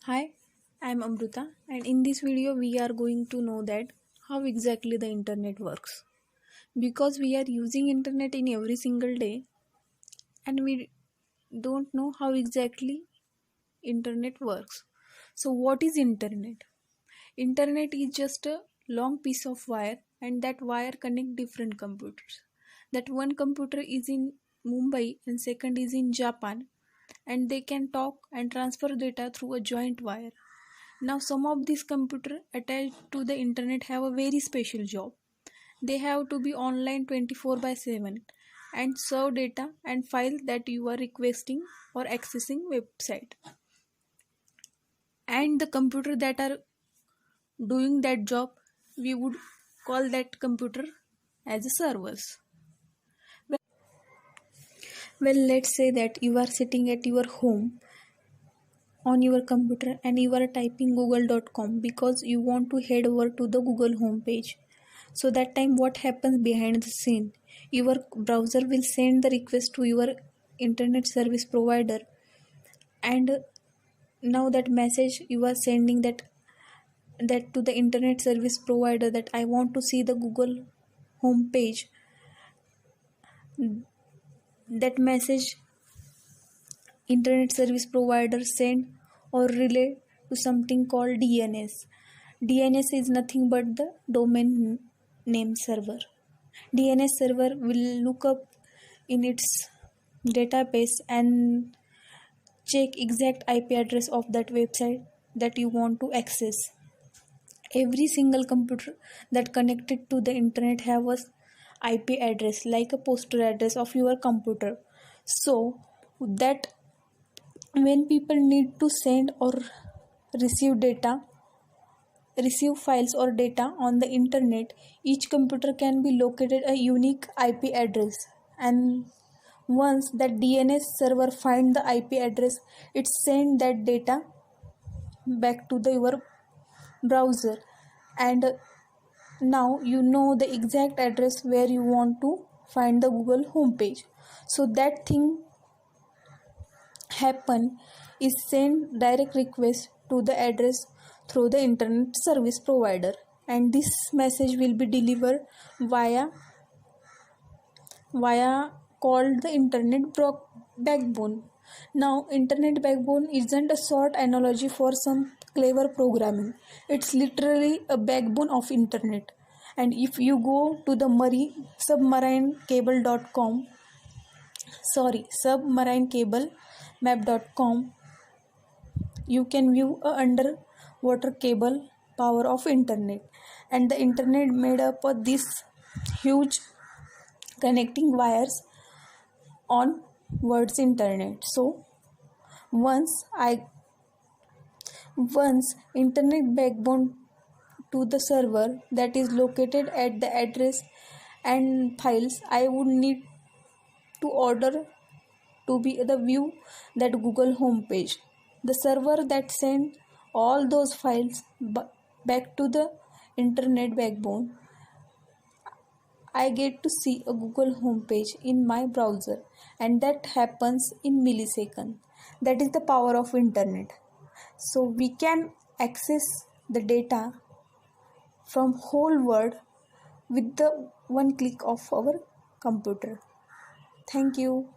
Hi, I'm Amruta, and in this video we are going to know that how exactly the internet works. Because we are using internet in every single day and we don't know how exactly internet works. So what is internet? Internet is just a long piece of wire and that wire connect different computers. That one computer is in Mumbai and second is in Japan and they can talk and transfer data through a joint wire. Now, some of these computers attached to the internet have a very special job. They have to be online 24 by 7 and serve data and file that you are requesting or accessing website. And the computer that are doing that job, we would call that computer as a servers. Well, let's say that you are sitting at your home on your computer and you are typing google.com because you want to head over to the Google homepage. So that time what happens behind the scene? Your browser will send the request to your internet service provider, and now that message you are sending that to the internet service provider that I want to see the Google homepage. That message internet service provider send or relay to something called DNS. DNS is nothing but the domain name server. DNS server will look up in its database and check exact IP address of that website that you want to access. Every single computer that connected to the internet have a IP address like a postal address of your computer. So that when people need to send or receive data, receive files or data on the internet, each computer can be located a unique IP address, and once that DNS server find the IP address, it send that data back to your browser, and now you know the exact address where you want to find the Google homepage. So that thing happen is send direct request to the address through the internet service provider, and this message will be delivered via called the backbone. Now internet backbone isn't a short analogy for some clever programming. It's literally a backbone of internet. And if you go to the submarinecable.com, you can view a underwater cable power of internet. And the internet made up of these huge connecting wires on world's internet. So once internet backbone to the server that is located at the address and files I would need to order to be the view that Google homepage. The server that send all those files back to the internet backbone, I get to see a Google homepage in my browser, and that happens in milliseconds. That is the power of internet. So we can access the data from whole world with the one click of our computer. Thank you.